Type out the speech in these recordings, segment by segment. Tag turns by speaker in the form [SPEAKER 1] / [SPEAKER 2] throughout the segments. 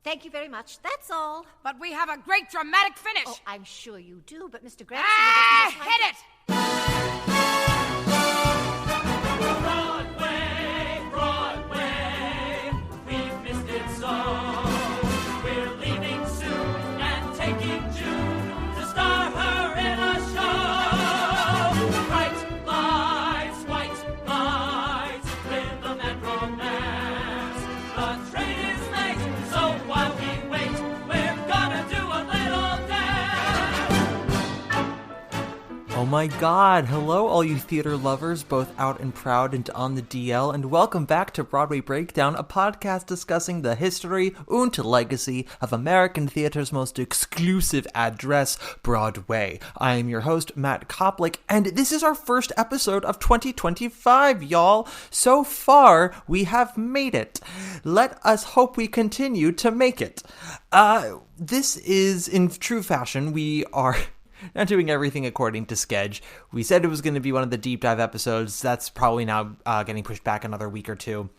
[SPEAKER 1] Thank you very much. That's all.
[SPEAKER 2] But we have a great dramatic finish.
[SPEAKER 1] Oh, I'm sure you do, but Mr. Gramson...
[SPEAKER 2] Hit it!
[SPEAKER 3] Broadway, Broadway, we've missed it so. We're leaving soon and taking June to star her in a show. Bright lights, white lights, rhythm and romance. The train is late, so while we wait, we're gonna do a little dance.
[SPEAKER 4] Oh my god, hello all you theater lovers, both out and proud and on the DL, and welcome back to Broadway Breakdown, a podcast discussing the history and legacy of American theater's most exclusive address, Broadway. I am your host, Matt Koplik, and this is our first episode of 2025, y'all. So far, we have made it. Let us hope we continue to make it. This is, in true fashion, we are... not doing everything according to schedule. We said it was going to be one of the deep dive episodes. That's probably now getting pushed back another week or two.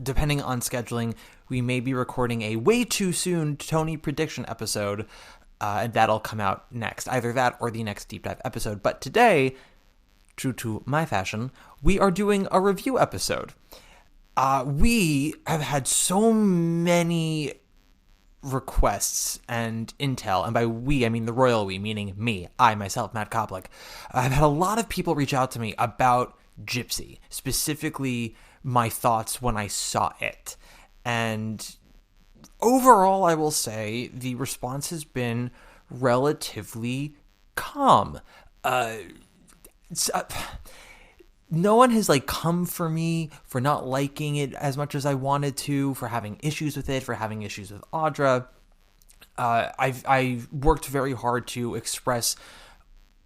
[SPEAKER 4] Depending on scheduling, we may be recording a way too soon Tony prediction episode, and that'll come out next. Either that or the next deep dive episode. But today, true to my fashion, we are doing a review episode. We have had so many requests and intel, and by we I mean the royal we, meaning me, I myself, Matt Koplik. I've had a lot of people reach out to me about GYPSY, specifically my thoughts when I saw it, and overall I will say the response has been relatively calm. No one has come for me for not liking it as much as I wanted to, for having issues with it, for having issues with Audra. I've worked very hard to express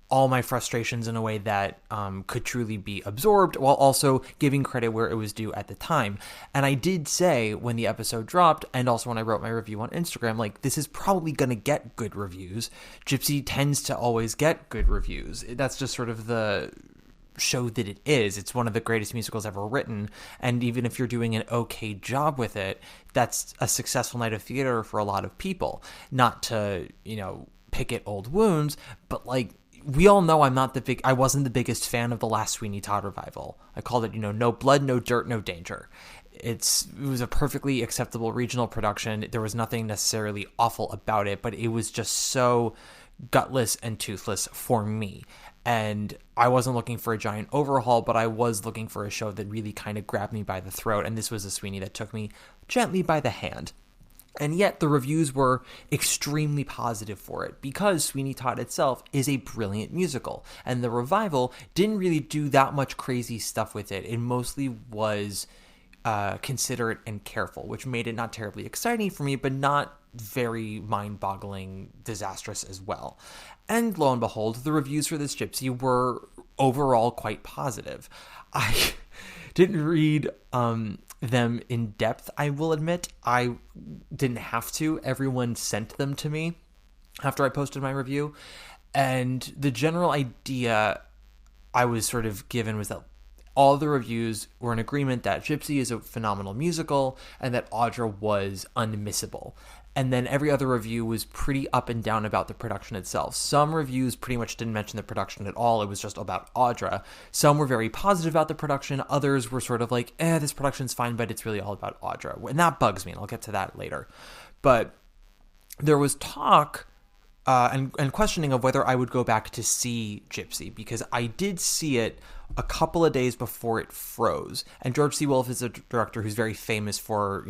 [SPEAKER 4] all my frustrations in a way that could truly be absorbed, while also giving credit where it was due at the time. And I did say when the episode dropped, and also when I wrote my review on Instagram, this is probably going to get good reviews. GYPSY tends to always get good reviews. That's just sort of the show that it is. It's one of the greatest musicals ever written, and even if you're doing an okay job with it, that's a successful night of theater for a lot of people. Not to, pick at old wounds, but we all know I wasn't the biggest fan of the last Sweeney Todd revival. I called it, no blood, no dirt, no danger. It was a perfectly acceptable regional production. There was nothing necessarily awful about it, but it was just so gutless and toothless for me. And I wasn't looking for a giant overhaul, but I was looking for a show that really kind of grabbed me by the throat, and this was a Sweeney that took me gently by the hand. And yet the reviews were extremely positive for it, because Sweeney Todd itself is a brilliant musical, and the revival didn't really do that much crazy stuff with it. It mostly was considerate and careful, which made it not terribly exciting for me, but not very mind-boggling disastrous as well. And lo and behold, the reviews for this GYPSY were overall quite positive. I didn't read them in depth, I will admit. I didn't have to. Everyone sent them to me after I posted my review. And the general idea I was sort of given was that all the reviews were in agreement that GYPSY is a phenomenal musical and that Audra was unmissable. And then every other review was pretty up and down about the production itself. Some reviews pretty much didn't mention the production at all. It was just about Audra. Some were very positive about the production. Others were sort of this production's fine, but it's really all about Audra. And that bugs me, and I'll get to that later. But there was talk and questioning of whether I would go back to see GYPSY, because I did see it a couple of days before it froze. And George C. Wolfe is a director who's very famous for,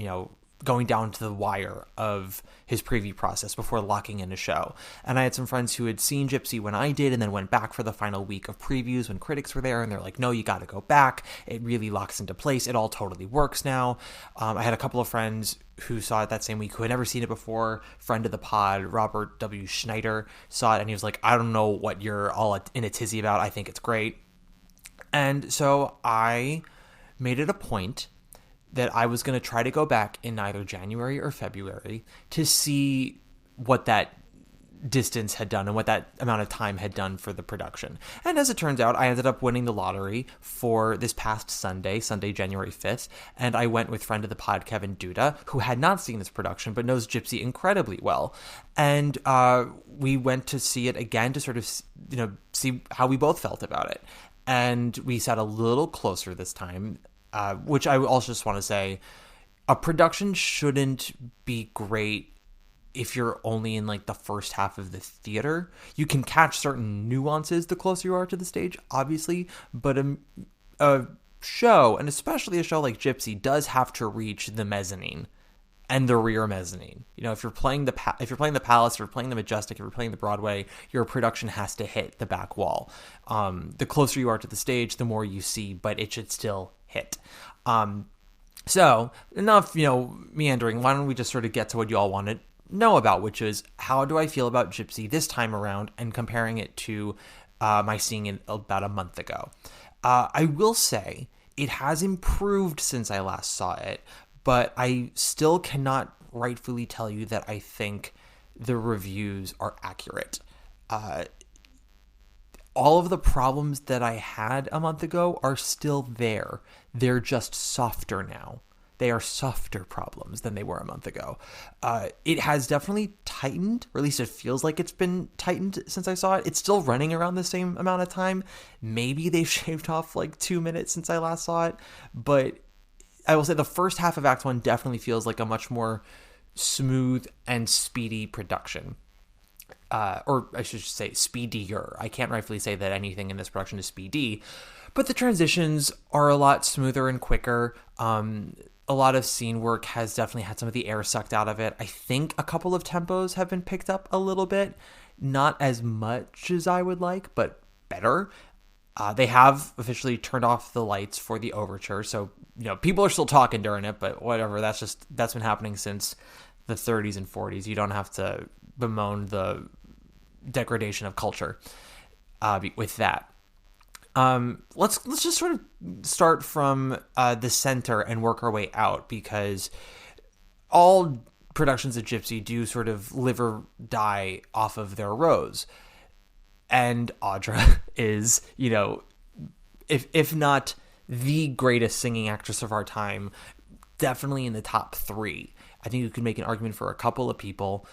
[SPEAKER 4] going down to the wire of his preview process before locking in a show. And I had some friends who had seen GYPSY when I did, and then went back for the final week of previews when critics were there, and they're like, no, you got to go back. It really locks into place. It all totally works now. I had a couple of friends who saw it that same week who had never seen it before. Friend of the pod, Robert W. Schneider, saw it, and he was like, I don't know what you're all in a tizzy about. I think it's great. And so I made it a point that I was going to try to go back in either January or February to see what that distance had done and what that amount of time had done for the production. And as it turns out, I ended up winning the lottery for this past Sunday, January 5th, and I went with friend of the pod, Kevin Duda, who had not seen this production but knows GYPSY incredibly well. And we went to see it again to sort of, see how we both felt about it. And we sat a little closer this time, which I also just want to say, a production shouldn't be great if you're only in like the first half of the theater. You can catch certain nuances the closer you are to the stage, obviously, but a show, and especially a show like GYPSY, does have to reach the mezzanine and the rear mezzanine. If you're playing the Palace, if you're playing the Majestic, if you're playing the Broadway, your production has to hit the back wall. The closer you are to the stage, the more you see, but it should still hit. So enough, meandering. Why don't we just sort of get to what you all want to know about, which is how do I feel about GYPSY this time around, and comparing it to my seeing it about a month ago. I will say it has improved since I last saw it, but I still cannot rightfully tell you that I think the reviews are accurate. All of the problems that I had a month ago are still there. They're just softer now. They are softer problems than they were a month ago. It has definitely tightened, or at least it feels like it's been tightened since I saw it. It's still running around the same amount of time. Maybe they've shaved off like 2 minutes since I last saw it. But I will say the first half of Act 1 definitely feels like a much more smooth and speedy production. Or I should say speedier. I can't rightfully say that anything in this production is speedy, but the transitions are a lot smoother and quicker. A lot of scene work has definitely had some of the air sucked out of it. I think a couple of tempos have been picked up a little bit. Not as much as I would like, but better. They have officially turned off the lights for the overture. So, people are still talking during it, but whatever. That's been happening since the 30s and 40s. You don't have to bemoan the degradation of culture with that. Let's just sort of start from the center and work our way out, because all productions of GYPSY do sort of live or die off of their Rose. And Audra is, if not the greatest singing actress of our time, definitely in the top 3. I think you could make an argument for a couple of people.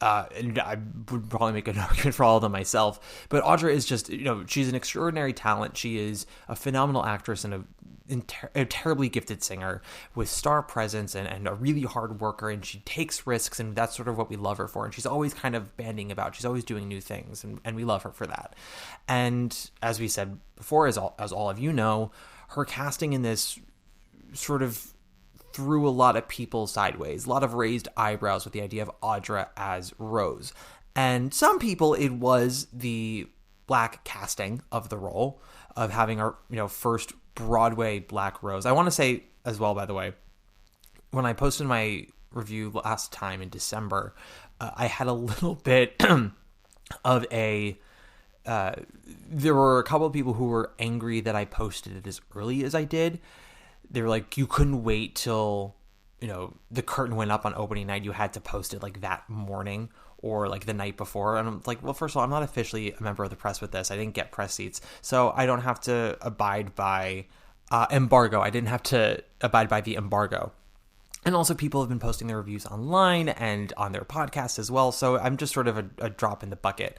[SPEAKER 4] And I would probably make an argument for all of them myself. But Audra is just, she's an extraordinary talent. She is a phenomenal actress and a terribly gifted singer with star presence and a really hard worker. And she takes risks, and that's sort of what we love her for. And she's always kind of banding about. She's always doing new things, and we love her for that. And as we said before, as all of you know, her casting in this sort of threw a lot of people sideways, a lot of raised eyebrows with the idea of Audra as Rose. And some people, it was the Black casting of the role, of having our, first Broadway Black Rose. I want to say as well, by the way, when I posted my review last time in December, I had a little bit of there were a couple of people who were angry that I posted it as early as I did. They were like, you couldn't wait till, the curtain went up on opening night. You had to post it like that morning or like the night before. And I'm like, well, first of all, I'm not officially a member of the press with this. I didn't get press seats. So I don't have to abide by embargo. I didn't have to abide by the embargo. And also people have been posting their reviews online and on their podcasts as well. So I'm just sort of a drop in the bucket.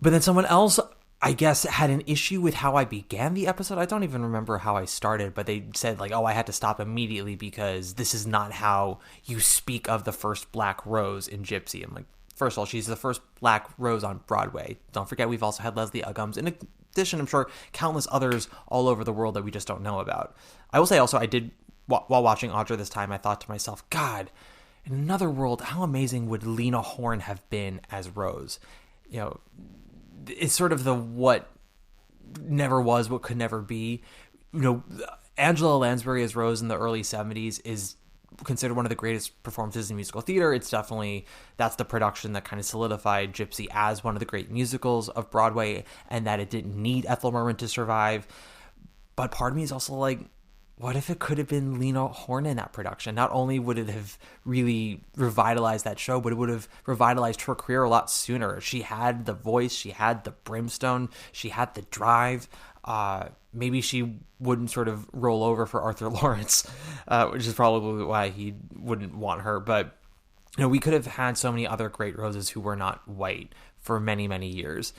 [SPEAKER 4] But then someone else, I guess, had an issue with how I began the episode. I don't even remember how I started, but they said like, oh, I had to stop immediately because this is not how you speak of the first Black Rose in GYPSY. I'm like, first of all, she's the first Black Rose on Broadway. Don't forget, we've also had Leslie Uggams. In addition, I'm sure countless others all over the world that we just don't know about. I will say also, I did, while watching Audra this time, I thought to myself, God, in another world, how amazing would Lena Horne have been as Rose? It's sort of the what never was, what could never be. Angela Lansbury as Rose in the early 70s is considered one of the greatest performances in musical theater. That's the production that kind of solidified GYPSY as one of the great musicals of Broadway, and that it didn't need Ethel Merman to survive. But part of me is also like, what if it could have been Lena Horne in that production? Not only would it have really revitalized that show, but it would have revitalized her career a lot sooner. She had the voice, she had the brimstone, she had the drive. Maybe she wouldn't sort of roll over for Arthur Lawrence, which is probably why he wouldn't want her. But we could have had so many other great Roses who were not white for many, many years.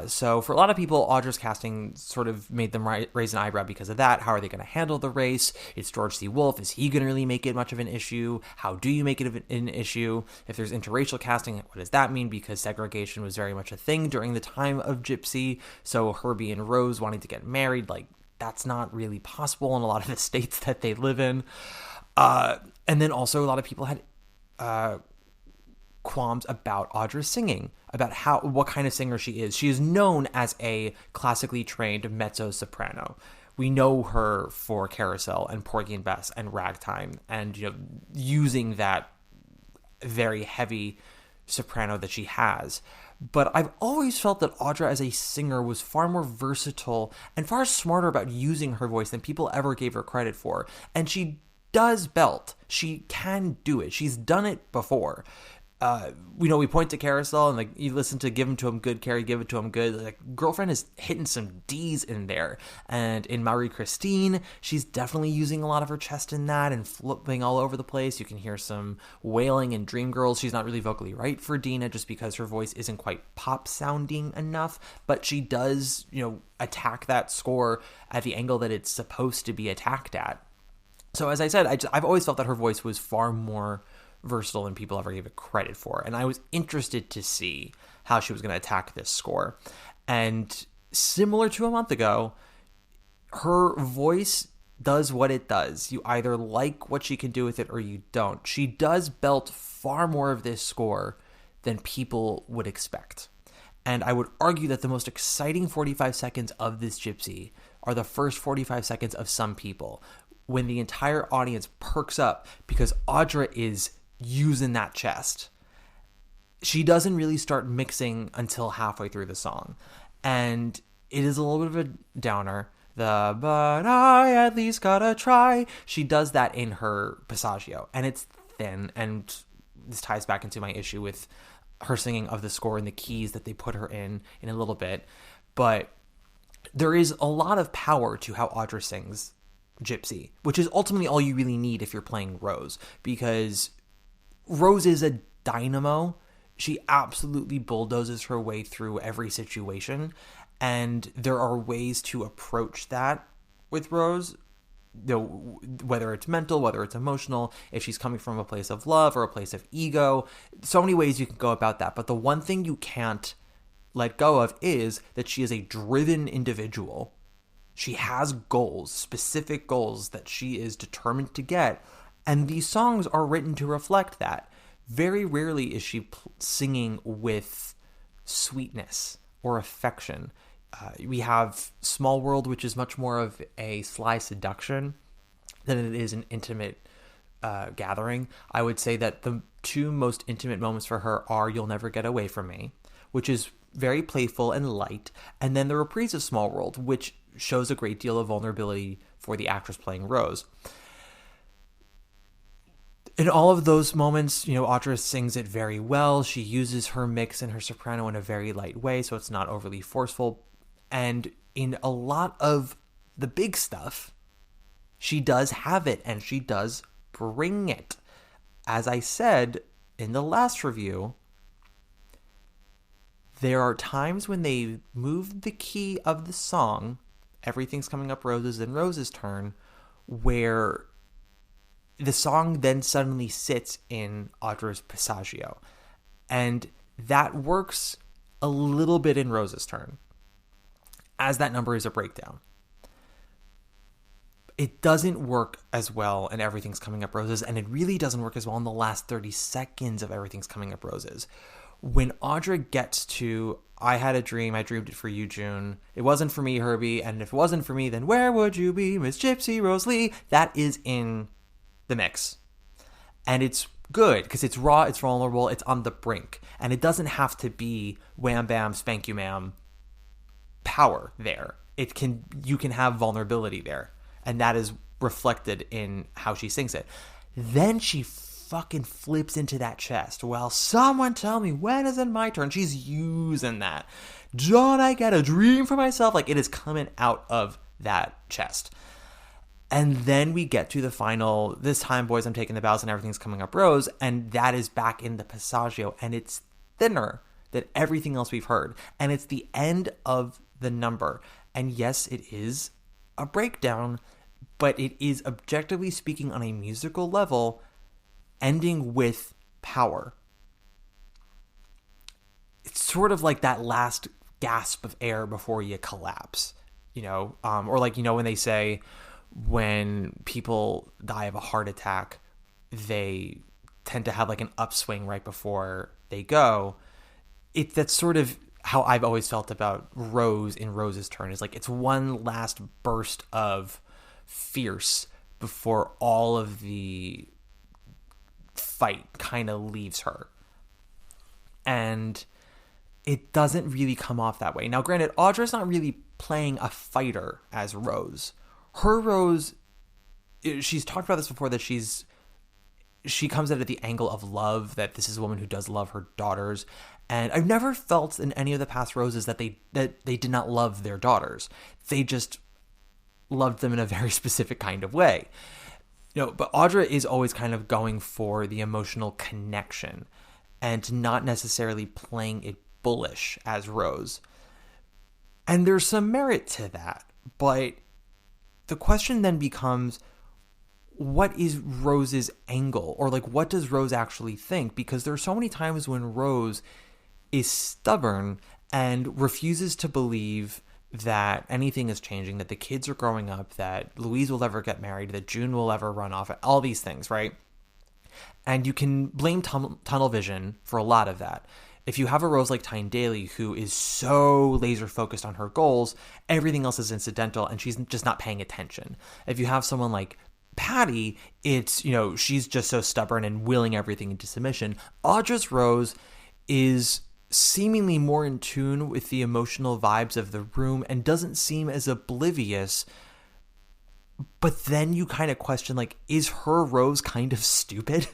[SPEAKER 4] So for a lot of people, Audra's casting sort of made them raise an eyebrow because of that. How are they going to handle the race? It's George C. Wolfe. Is he going to really make it much of an issue? How do you make it an issue? If there's interracial casting, what does that mean? Because segregation was very much a thing during the time of Gypsy. So Herbie and Rose wanting to get married, like, that's not really possible in a lot of the states that they live in. And then also a lot of people had qualms about Audra's singing, about what kind of singer she is. She is known as a classically trained mezzo-soprano. We know her for Carousel and Porgy and Bess and Ragtime, and using that very heavy soprano that she has. But I've always felt that Audra as a singer was far more versatile and far smarter about using her voice than people ever gave her credit for. And she does belt. She can do it. She's done it before. We point to Carousel and, like, you listen to Give Him to Him Good, Carrie, Give It to Him Good. Like, Girlfriend is hitting some D's in there. And in Marie Christine, she's definitely using a lot of her chest in that and flipping all over the place. You can hear some wailing in Dreamgirls. She's not really vocally right for Dina just because her voice isn't quite pop sounding enough. But she does, attack that score at the angle that it's supposed to be attacked at. So as I said, I've always felt that her voice was far more versatile than people ever gave it credit for. And I was interested to see how she was going to attack this score. And similar to a month ago, her voice does what it does. You either like what she can do with it or you don't. She does belt far more of this score than people would expect. And I would argue that the most exciting 45 seconds of this Gypsy are the first 45 seconds of Some People, when the entire audience perks up because Audra is using that chest. She doesn't really start mixing until halfway through the song. And it is a little bit of a downer. But I at least gotta try. She does that in her Passaggio. And it's thin. And this ties back into my issue with her singing of the score and the keys that they put her in a little bit. But there is a lot of power to how Audra sings Gypsy, which is ultimately all you really need if you're playing Rose, because Rose is a dynamo. She absolutely bulldozes her way through every situation, and there are ways to approach that with Rose, whether it's mental, whether it's emotional, if she's coming from a place of love or a place of ego. So many ways you can go about that, but the one thing you can't let go of is that she is a driven individual. She has goals, specific goals that she is determined to get, and these songs are written to reflect that. Very rarely is she singing with sweetness or affection. We have Small World, which is much more of a sly seduction than it is an intimate gathering. I would say that the two most intimate moments for her are You'll Never Get Away From Me, which is very playful and light, and then the reprise of Small World, which shows a great deal of vulnerability for the actress playing Rose. In all of those moments, Audra sings it very well. She uses her mix and her soprano in a very light way, so it's not overly forceful. And in a lot of the big stuff, she does have it, and she does bring it. As I said in the last review, there are times when they move the key of the song, Everything's Coming Up Roses and Rose's Turn, where the song then suddenly sits in Audra's Passaggio. And that works a little bit in Rose's Turn, as that number is a breakdown. It doesn't work as well in Everything's Coming Up Roses, and it really doesn't work as well in the last 30 seconds of Everything's Coming Up Roses. When Audra gets to I Had a Dream, I Dreamed It for You, June, it wasn't for me, Herbie, and if it wasn't for me, then where would you be, Miss Gypsy Rose Lee? That is in the mix. And it's good because it's raw, it's vulnerable, it's on the brink. And it doesn't have to be wham bam, spank you ma'am power there. You can have vulnerability there. And that is reflected in how she sings it. Then she fucking flips into that chest. Well, someone tell me, when is it my turn? She's using that. Don't I get a dream for myself? Like, it is coming out of that chest. And then we get to the final, this time, boys, I'm taking the bows and everything's coming up rose. And that is back in the passaggio. And it's thinner than everything else we've heard. And it's the end of the number. And yes, it is a breakdown, but it is, objectively speaking, on a musical level, ending with power. It's sort of like that last gasp of air before you collapse, or like, when they say when people die of a heart attack, they tend to have like an upswing right before they go. That's sort of how I've always felt about Rose in Rose's turn, is like it's one last burst of fierce before all of the fight kind of leaves her. And it doesn't really come off that way. Now, granted, Audra's not really playing a fighter as Rose. Her Rose, she's talked about this before, that she comes at it at the angle of love, that this is a woman who does love her daughters. And I've never felt in any of the past Roses that they did not love their daughters. They just loved them in a very specific kind of way. But Audra is always kind of going for the emotional connection and not necessarily playing it bullish as Rose. And there's some merit to that. But the question then becomes, what is Rose's angle? Or like, what does Rose actually think? Because there are so many times when Rose is stubborn and refuses to believe that anything is changing, that the kids are growing up, that Louise will ever get married, that June will ever run off, all these things, right? And you can blame tunnel vision for a lot of that. If you have a Rose like Tyne Daly, who is so laser focused on her goals, everything else is incidental and she's just not paying attention. If you have someone like Patty, it's, she's just so stubborn and willing everything into submission. Audra's Rose is seemingly more in tune with the emotional vibes of the room and doesn't seem as oblivious. But then you kind of question, like, is her Rose kind of stupid?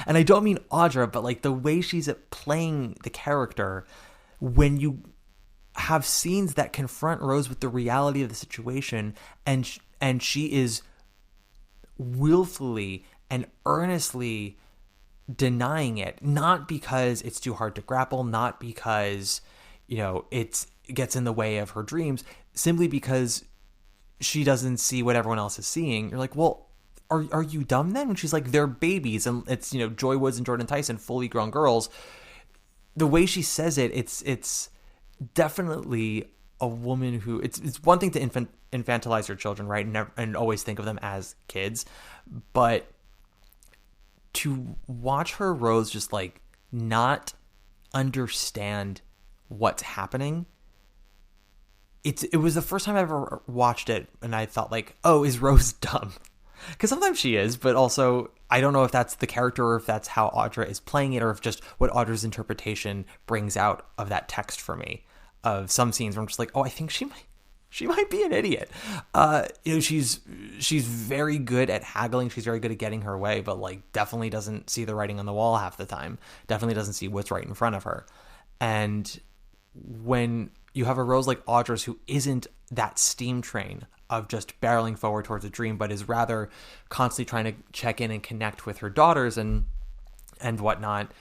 [SPEAKER 4] And I don't mean Audra, but like the way she's playing the character, when you have scenes that confront Rose with the reality of the situation, and she is willfully and earnestly denying it, not because it's too hard to grapple, not because it gets in the way of her dreams, simply because she doesn't see what everyone else is seeing. You're like, well, are you dumb then? And she's like, they're babies, and it's Joy Woods and Jordan Tyson, fully grown girls. The way she says it, it's definitely a woman who, it's one thing to infantilize your children, right, and always think of them as kids, but to watch her Rose just like not understand what's happening. It was the first time I ever watched it and I thought like, oh, is Rose dumb? Because sometimes she is, but also I don't know if that's the character or if that's how Audra is playing it, or if just what Audra's interpretation brings out of that text for me, of some scenes where I'm just like, oh, I think she might be an idiot. She's very good at haggling. She's very good at getting her way, but like definitely doesn't see the writing on the wall half the time. Definitely doesn't see what's right in front of her. And when you have a Rose like Audra's, who isn't that steam train of just barreling forward towards a dream, but is rather constantly trying to check in and connect with her daughters and whatnot,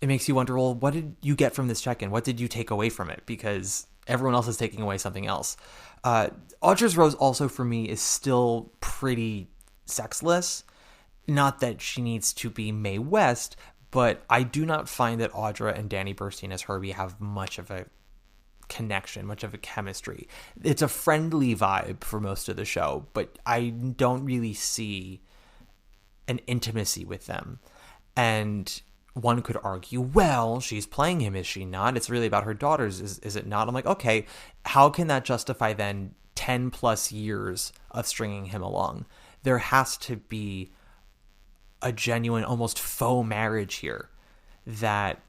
[SPEAKER 4] it makes you wonder, well, what did you get from this check-in? What did you take away from it? Because everyone else is taking away something else. Audra's Rose also, for me, is still pretty sexless. Not that she needs to be Mae West, but I do not find that Audra and Danny Burstein as Herbie have much of a connection, much of a chemistry. It's a friendly vibe for most of the show, but I don't really see an intimacy with them. And one could argue, well, she's playing him, is she not? It's really about her daughters, is it not? I'm like, okay, how can that justify then 10 plus years of stringing him along? There has to be a genuine, almost faux marriage here that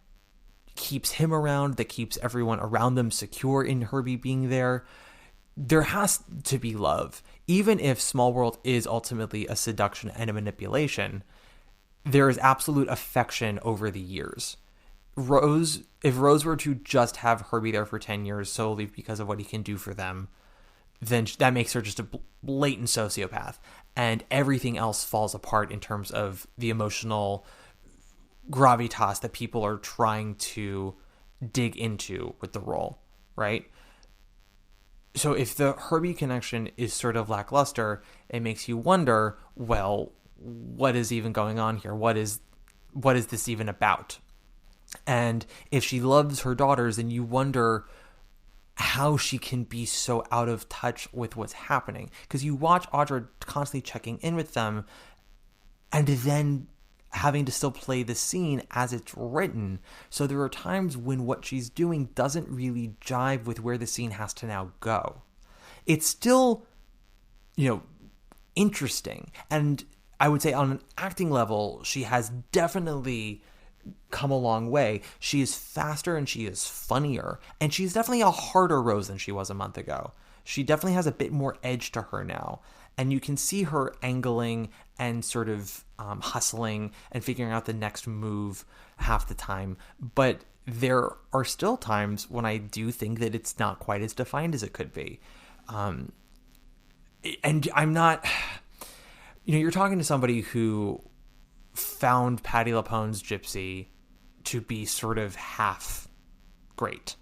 [SPEAKER 4] keeps him around, that keeps everyone around them secure in Herbie being there. There has to be love, even if Small World is ultimately a seduction and a manipulation, there is absolute affection over the years. If Rose were to just have Herbie there for 10 years solely because of what he can do for them, then that makes her just a blatant sociopath. And everything else falls apart in terms of the emotional gravitas that people are trying to dig into with the role, right? So if the Herbie connection is sort of lackluster, it makes you wonder, well, what is even going on here? What is this even about? And if she loves her daughters, then you wonder how she can be so out of touch with what's happening. Because you watch Audra constantly checking in with them and then having to still play the scene as it's written. So there are times when what she's doing doesn't really jive with where the scene has to now go. It's still, interesting. And I would say on an acting level, she has definitely come a long way. She is faster and she is funnier. And she's definitely a harder Rose than she was a month ago. She definitely has a bit more edge to her now. And you can see her angling and sort of hustling and figuring out the next move half the time. But there are still times when I do think that it's not quite as defined as it could be. And I'm not... you're talking to somebody who found Patti LuPone's Gypsy to be sort of half great.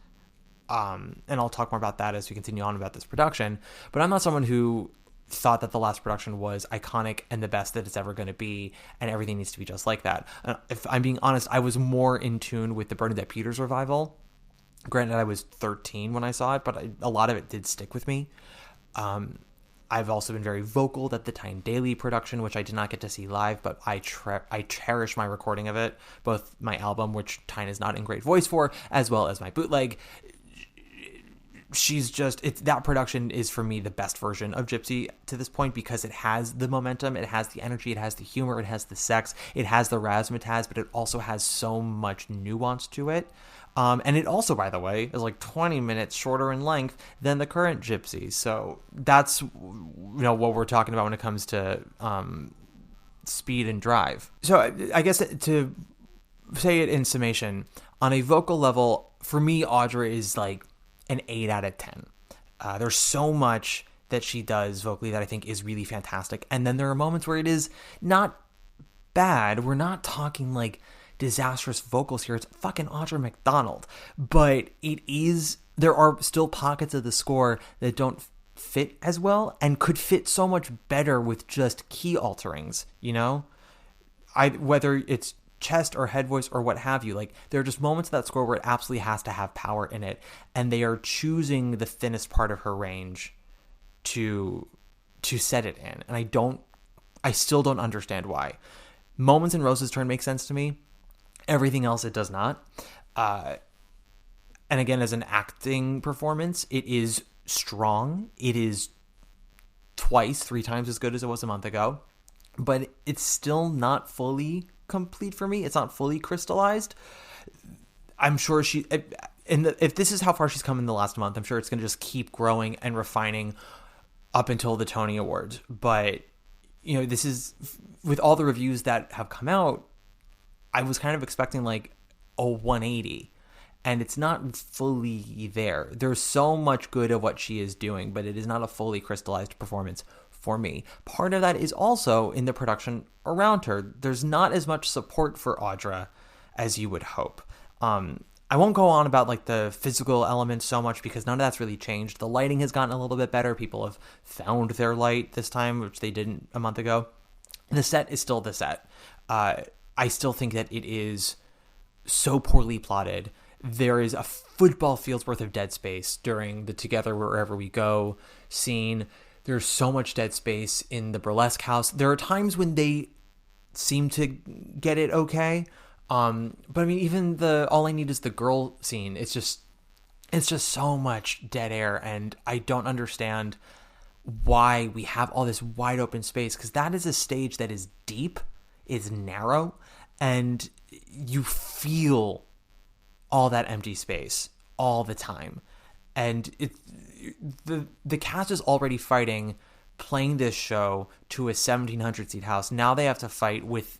[SPEAKER 4] And I'll talk more about that as we continue on about this production. But I'm not someone who thought that the last production was iconic and the best that it's ever going to be, and everything needs to be just like that. If I'm being honest, I was more in tune with the Bernadette Peters revival. Granted, I was 13 when I saw it, but a lot of it did stick with me. I've also been very vocal that the Tyne Daly production, which I did not get to see live, but I cherish my recording of it, both my album, which Tyne is not in great voice for, as well as my bootleg. That production is for me the best version of Gypsy to this point, because it has the momentum, it has the energy, it has the humor, it has the sex, it has the razzmatazz, but it also has so much nuance to it. And it also, by the way, is like 20 minutes shorter in length than the current Gypsy. So that's what we're talking about when it comes to speed and drive. So I guess to say it in summation, on a vocal level, for me, Audra is like an 8 out of 10. There's so much that she does vocally that I think is really fantastic. And then there are moments where it is not bad. We're not talking like disastrous vocals here. It's fucking Audra McDonald. But there are still pockets of the score that don't fit as well and could fit so much better with just key alterings, whether it's chest or head voice or what have you. Like, there are just moments of that score where it absolutely has to have power in it, and they are choosing the thinnest part of her range to set it in. And I still don't understand why. Moments in Rose's Turn make sense to me. Everything else, it does not. And again, as an acting performance, it is strong. It is 3 times as good as it was a month ago. But it's still not fully complete for me. It's not fully crystallized. I'm sure if this is how far she's come in the last month, I'm sure it's going to just keep growing and refining up until the Tony Awards. But, this is, with all the reviews that have come out, I was kind of expecting like a 180, and it's not fully there. There's so much good of what she is doing, but it is not a fully crystallized performance for me. Part of that is also in the production around her. There's not as much support for Audra as you would hope. I won't go on about like the physical elements so much, because none of that's really changed. The lighting has gotten a little bit better. People have found their light this time, which they didn't a month ago. The set is still the set. I still think that it is so poorly plotted. There is a football field's worth of dead space during the Together Wherever We Go scene. There's so much dead space in the burlesque house. There are times when they seem to get it okay. But I mean, even the All I Need Is the Girl scene, it's just so much dead air, and I don't understand why we have all this wide open space, because that is a stage that is deep, is narrow, and you feel all that empty space all the time. And the cast is already fighting playing this show to a 1,700 seat house. Now they have to fight with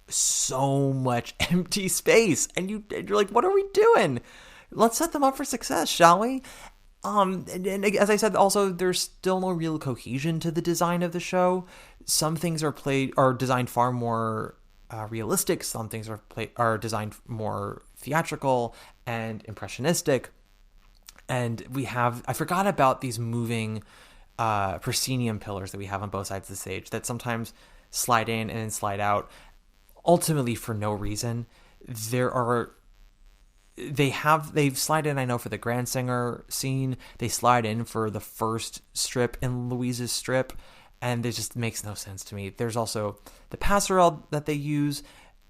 [SPEAKER 4] so much empty space, and you're like, what are we doing? Let's set them up for success, shall we? And as I said, also, there's still no real cohesion to the design of the show. Some things are designed far more realistic. Some things are designed more theatrical and impressionistic. And I forgot about these moving proscenium pillars that we have on both sides of the stage that sometimes slide in and then slide out, ultimately for no reason. They've slide in, I know, for the Grand Singer scene. They slide in for the first strip in Louise's strip, and it just makes no sense to me. There's also the passerelle that they use,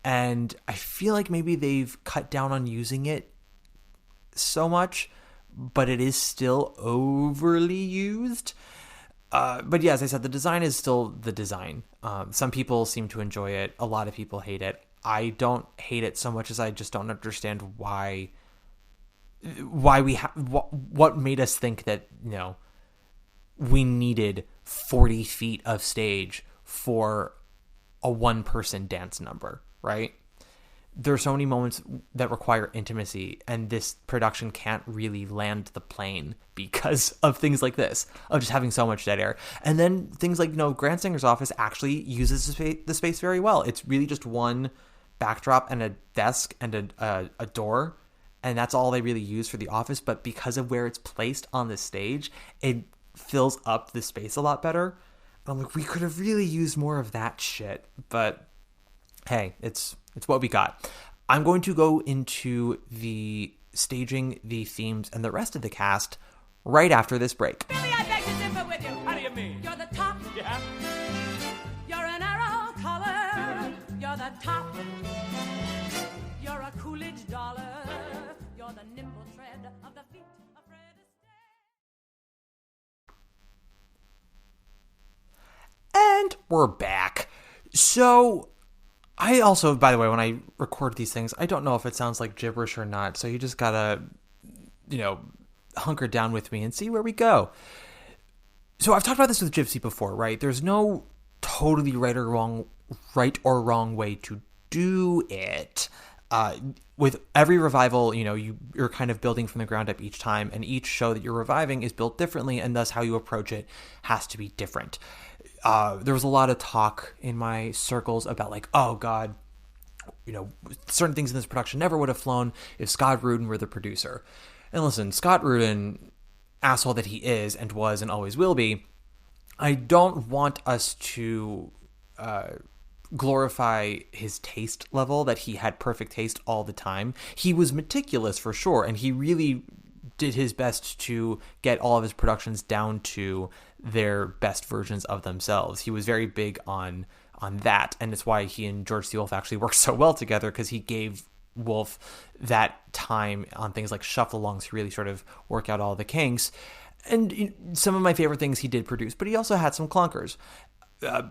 [SPEAKER 4] and I feel like maybe they've cut down on using it so much, but it is still overly used. But yeah, as I said, the design is still the design. Some people seem to enjoy it. A lot of people hate it. I don't hate it so much as I just don't understand what made us think that, we needed 40 feet of stage for a one-person dance number, right? There are so many moments that require intimacy, and this production can't really land the plane because of things like this, of just having so much dead air. And then things like, Grand Singer's office actually uses the space very well. It's really just one backdrop and a desk and a door, and that's all they really use for the office. But because of where it's placed on the stage, it fills up the space a lot better. I'm like, we could have really used more of that shit, but hey, it's what we got. I'm going to go into the staging, the themes, and the rest of the cast right after this break.
[SPEAKER 2] Billy, I beg to differ with you.
[SPEAKER 3] How do you mean?
[SPEAKER 2] You're the top.
[SPEAKER 3] Yeah?
[SPEAKER 2] You're an arrow color. You're the top. You're a Coolidge dollar. You're the nimble tread of the feet of Fred Astaire.
[SPEAKER 4] And we're back. So, I also, by the way, when I record these things, I don't know if it sounds like gibberish or not, so you just gotta, hunker down with me and see where we go. So I've talked about this with GYPSY before, right? There's no totally right or wrong way to do it. With every revival, you're kind of building from the ground up each time, and each show that you're reviving is built differently, and thus how you approach it has to be different. There was a lot of talk in my circles about like, oh God, certain things in this production never would have flown if Scott Rudin were the producer. And listen, Scott Rudin, asshole that he is and was and always will be, I don't want us to glorify his taste level, that he had perfect taste all the time. He was meticulous for sure, and he really did his best to get all of his productions down to their best versions of themselves. He was very big on that, and it's why he and George C. Wolfe actually worked so well together, because he gave Wolfe that time on things like shuffle-alongs to really sort of work out all the kinks. And some of my favorite things he did produce, but he also had some clunkers.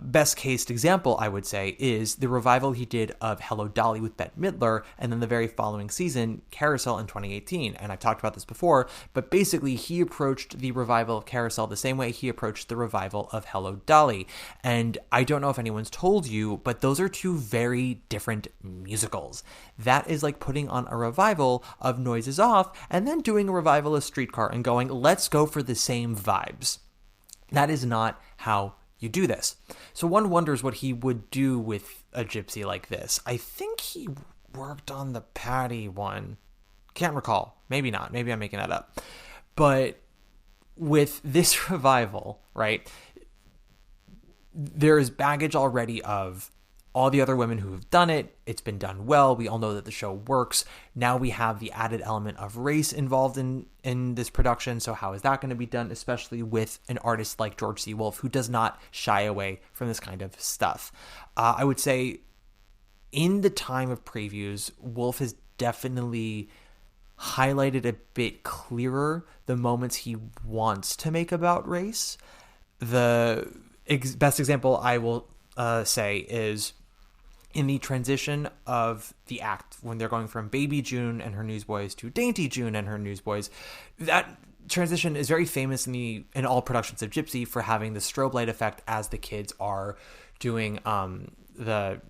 [SPEAKER 4] Best case example, I would say, is the revival he did of Hello Dolly with Bette Midler, and then the very following season, Carousel in 2018. And I've talked about this before, but basically he approached the revival of Carousel the same way he approached the revival of Hello Dolly. And I don't know if anyone's told you, but those are two very different musicals. That is like putting on a revival of Noises Off and then doing a revival of Streetcar and going, let's go for the same vibes. That is not how you do this. So one wonders what he would do with a GYPSY like this. I think he worked on the Patty one. Can't recall. Maybe not. Maybe I'm making that up. But with this revival, right, there is baggage already of all the other women who have done it. It's been done well. We all know that the show works. Now we have the added element of race involved in this production. So how is that going to be done, especially with an artist like George C. Wolfe, who does not shy away from this kind of stuff? I would say in the time of previews, Wolfe has definitely highlighted a bit clearer the moments he wants to make about race. The best example I will say is in the transition of the act when they're going from Baby June and her newsboys to Dainty June and her newsboys. That transition is very famous in all productions of Gypsy for having the strobe light effect as the kids are doing the,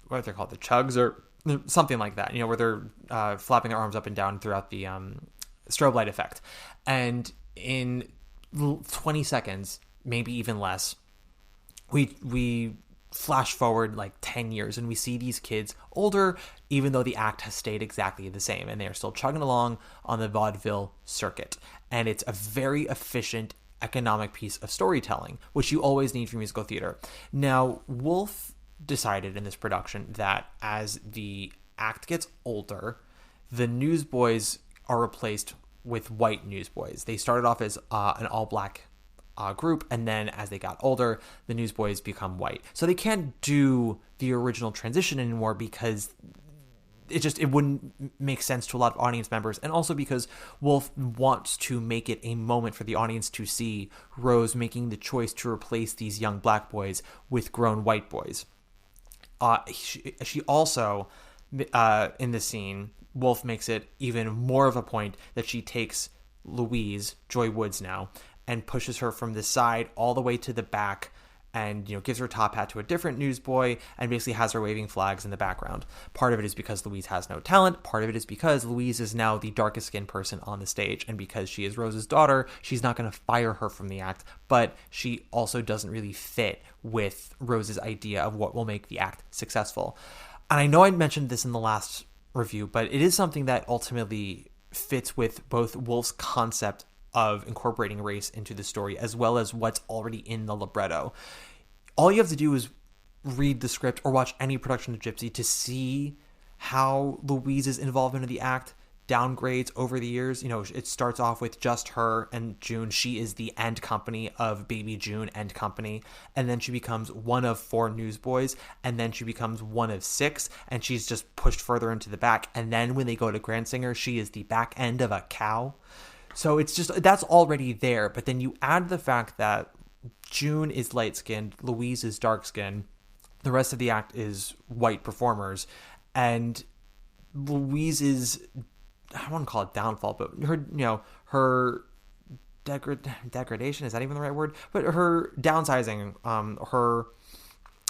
[SPEAKER 4] what are they called, the chugs or something like that, where they're flapping their arms up and down throughout the strobe light effect. And in 20 seconds, maybe even less, we flash forward like 10 years and we see these kids older, even though the act has stayed exactly the same, and they are still chugging along on the vaudeville circuit. And it's a very efficient economic piece of storytelling, which you always need for musical theater. Now, Wolf decided in this production that as the act gets older, the newsboys are replaced with white newsboys. They started off as an all-black group, and then as they got older, the newsboys become white. So they can't do the original transition anymore because it wouldn't make sense to a lot of audience members, and also because Wolf wants to make it a moment for the audience to see Rose making the choice to replace these young black boys with grown white boys. She also, in the scene, Wolf makes it even more of a point that she takes Louise, Joy Woods now, and pushes her from the side all the way to the back, and gives her top hat to a different newsboy, and basically has her waving flags in the background. Part of it is because Louise has no talent. Part of it is because Louise is now the darkest skinned person on the stage, and because she is Rose's daughter, she's not going to fire her from the act, but she also doesn't really fit with Rose's idea of what will make the act successful. And I know I mentioned this in the last review, but it is something that ultimately fits with both Wolf's concept of incorporating race into the story, as well as what's already in the libretto. All you have to do is read the script or watch any production of Gypsy to see how Louise's involvement in the act downgrades over the years. It starts off with just her and June. She is the end company of Baby June End Company, and then she becomes one of 4 newsboys, and then she becomes one of 6, and she's just pushed further into the back. And then when they go to Grand Singer, she is the back end of a cow. So it's just, that's already there. But then you add the fact that June is light-skinned, Louise is dark-skinned, the rest of the act is white performers, and Louise's, I don't want to call it downfall, but her degradation, is that even the right word? But her downsizing, her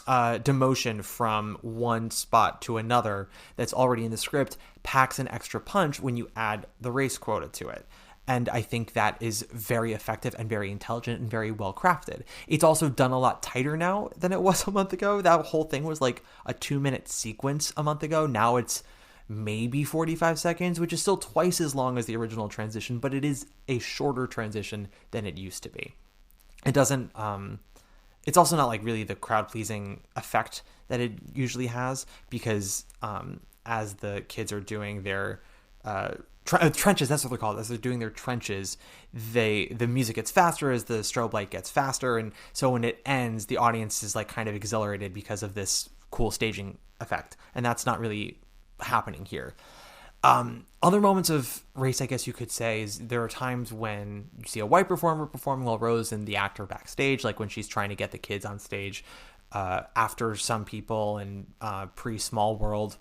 [SPEAKER 4] demotion from one spot to another that's already in the script packs an extra punch when you add the race quota to it. And I think that is very effective and very intelligent and very well crafted. It's also done a lot tighter now than it was a month ago. That whole thing was like a 2-minute sequence a month ago. Now it's maybe 45 seconds, which is still twice as long as the original transition, but it is a shorter transition than it used to be. It doesn't, it's also not like really the crowd pleasing effect that it usually has, because as the kids are doing their trenches, that's what they're called, as they're doing their trenches, the music gets faster as the strobe light gets faster, and so when it ends, the audience is like kind of exhilarated because of this cool staging effect, and that's not really happening here. Other moments of race, I guess you could say, is there are times when you see a white performer performing while Rose and the actor backstage, like when she's trying to get the kids on stage after Some People and pre-Small World.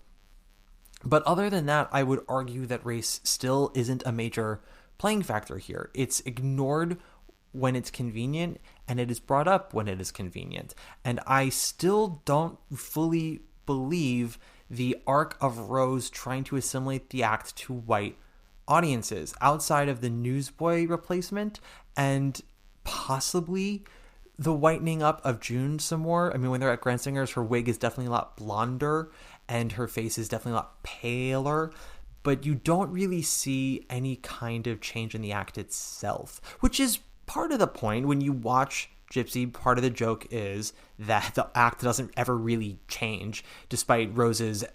[SPEAKER 4] But other than that, I would argue that race still isn't a major playing factor here. It's ignored when it's convenient, and it is brought up when it is convenient. And I still don't fully believe the arc of Rose trying to assimilate the act to white audiences, outside of the newsboy replacement and possibly the whitening up of June some more. I mean, when they're at Grand Singers, her wig is definitely a lot blonder and her face is definitely a lot paler, but you don't really see any kind of change in the act itself, which is part of the point. When you watch Gypsy, part of the joke is that the act doesn't ever really change, despite Rose's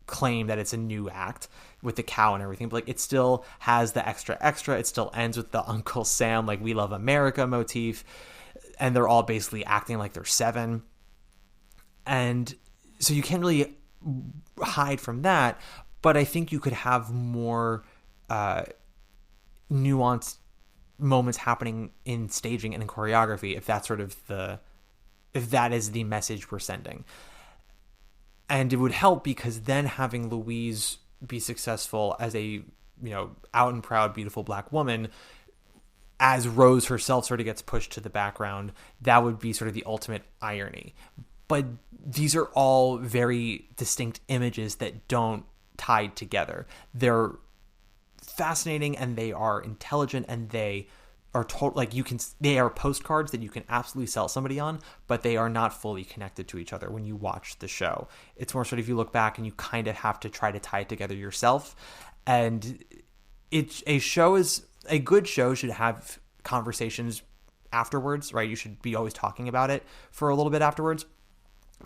[SPEAKER 4] claim that it's a new act with the cow and everything. But like, it still has the extra. It still ends with the Uncle Sam, like, "We Love America" motif, and they're all basically acting like they're 7. And so you can't really hide from that, but I think you could have more nuanced moments happening in staging and in choreography if that's sort of if that is the message we're sending. And it would help, because then having Louise be successful as a out and proud beautiful black woman as Rose herself sort of gets pushed to the background, that would be sort of the ultimate irony. But these are all very distinct images that don't tie together. They're fascinating and they are intelligent and they are they are postcards that you can absolutely sell somebody on, but they are not fully connected to each other when you watch the show. It's more sort of you look back and you kind of have to try to tie it together yourself. And a good show should have conversations afterwards, right? You should be always talking about it for a little bit afterwards,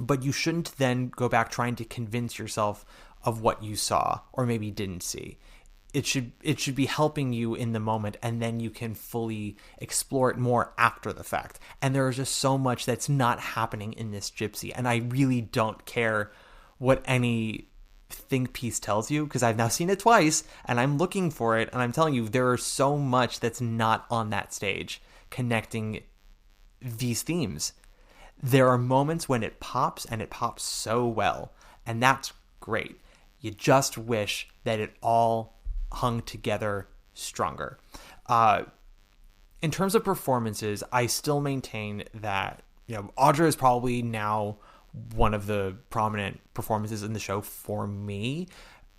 [SPEAKER 4] but you shouldn't then go back trying to convince yourself of what you saw or maybe didn't see. It should be helping you in the moment, and then you can fully explore it more after the fact. And there is just so much that's not happening in this GYPSY, and I really don't care what any think piece tells you, because I've now seen it twice, and I'm looking for it, and I'm telling you, there is so much that's not on that stage connecting these themes. There are moments when it pops, and it pops so well, and that's great. You just wish that it all hung together stronger. In terms of performances, I still maintain that, Audra is probably now one of the prominent performances in the show for me.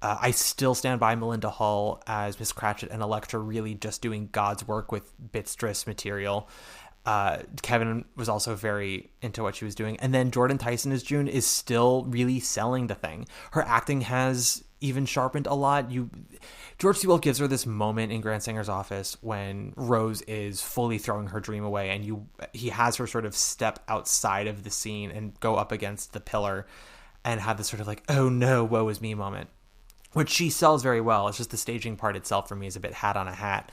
[SPEAKER 4] I still stand by Melinda Hull as Miss Cratchit and Elektra really just doing God's work with Bitstress material. Kevin was also very into what she was doing. And then Jordan Tyson as June is still really selling the thing. Her acting has even sharpened a lot. George C. Will gives her this moment in Grant Sanger's office when Rose is fully throwing her dream away, and he has her sort of step outside of the scene and go up against the pillar and have this sort of like, oh no, woe is me moment, which she sells very well. It's just the staging part itself for me is a bit hat on a hat,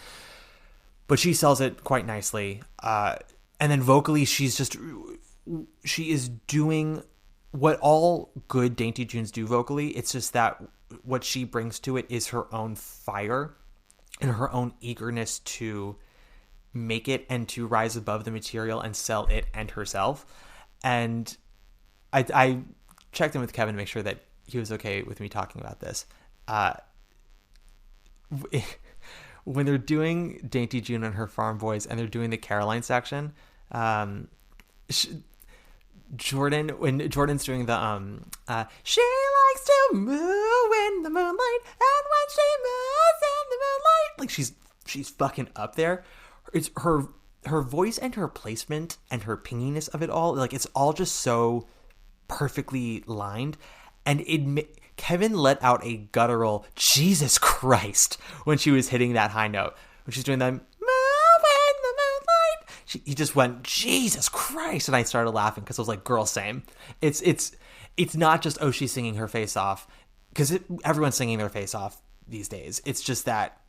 [SPEAKER 4] but she sells it quite nicely. And then vocally, she is doing what all good Dainty Junes do vocally. It's just that what she brings to it is her own fire and her own eagerness to make it and to rise above the material and sell it and herself. And I checked in with Kevin to make sure that he was okay with me talking about this. When they're doing Dainty June and her farm boys and they're doing the Caroline section, when Jordan's doing the she likes to move in the moonlight, and when she moves in the moonlight, like she's fucking up there. It's her voice and her placement and her pinginess of it all, like it's all just so perfectly lined. And Kevin let out a guttural Jesus Christ when she was hitting that high note, when she's doing that he just went Jesus Christ, and I started laughing because I was like, girl, same. It's not just, oh, she's singing her face off, because everyone's singing their face off these days. It's just that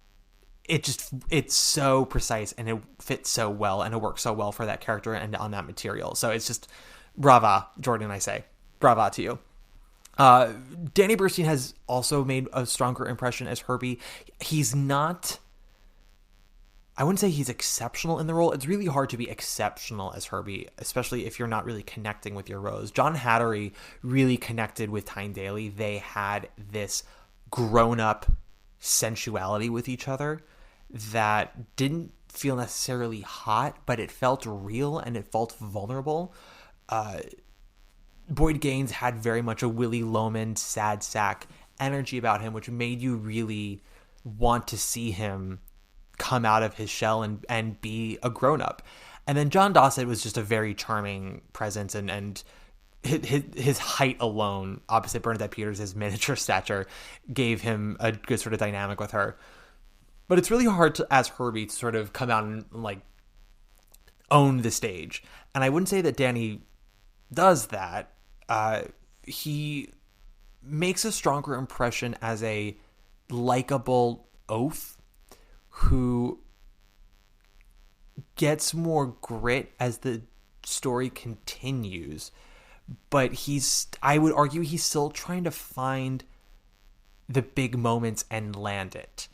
[SPEAKER 4] it's so precise and it fits so well and it works so well for that character and on that material. So it's just brava, Jordan. I say brava to you. Danny Burstein has also made a stronger impression as Herbie. He's not, I wouldn't say he's exceptional in the role. It's really hard to be exceptional as Herbie, especially if you're not really connecting with your Rose. John Hattery really connected with Tyne Daly. They had this grown-up sensuality with each other that didn't feel necessarily hot, but it felt real and it felt vulnerable. Boyd Gaines had very much a Willy Loman, sad sack energy about him, which made you really want to see him come out of his shell and be a grown-up. And then John Dossett was just a very charming presence, and his height alone, opposite Bernadette Peters' miniature stature, gave him a good sort of dynamic with her. But it's really hard to, as Herbie, to sort of come out and like own the stage. And I wouldn't say that Danny does that. He makes a stronger impression as a likable oaf who gets more grit as the story continues. But I would argue he's still trying to find the big moments and land it.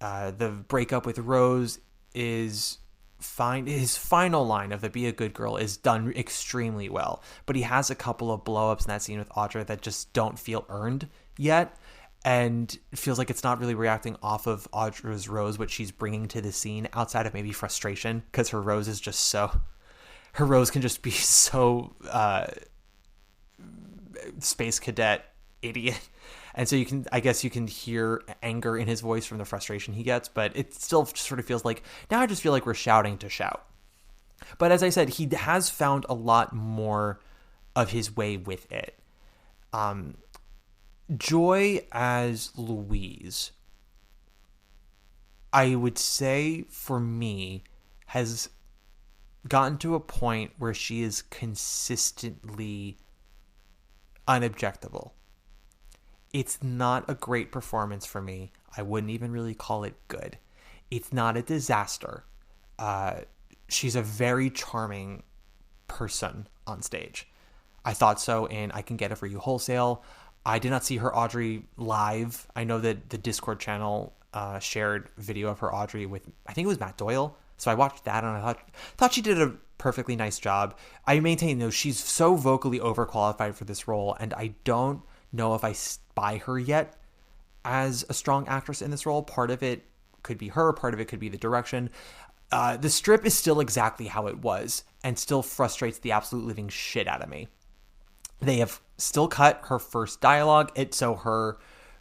[SPEAKER 4] The breakup with Rose is fine. His final line of the "be a good girl" is done extremely well. But he has a couple of blow-ups in that scene with Audra that just don't feel earned yet. and it feels like it's not really reacting off of Audra's rose, what she's bringing to the scene outside of maybe frustration, because her rose can just be so space cadet idiot. And so I guess you can hear anger in his voice from the frustration he gets, but it still sort of feels like, now I just feel like we're shouting to shout. But as I said, he has found a lot more of his way with it. Joy as Louise, I would say for me, has gotten to a point where she is consistently unobjectable. It's not a great performance for me. I wouldn't even really call it good. It's not a disaster. She's a very charming person on stage. I thought so in I Can Get It For You Wholesale. I did not see her Audrey live. I know that the Discord channel shared video of her Audrey with, I think it was Matt Doyle. So I watched that and I thought she did a perfectly nice job. I maintain, though, she's so vocally overqualified for this role, and I don't know if I buy her yet as a strong actress in this role. Part of it could be her, part of it could be the direction. The strip is still exactly how it was and still frustrates the absolute living shit out of me. They have still cut her first dialogue, so her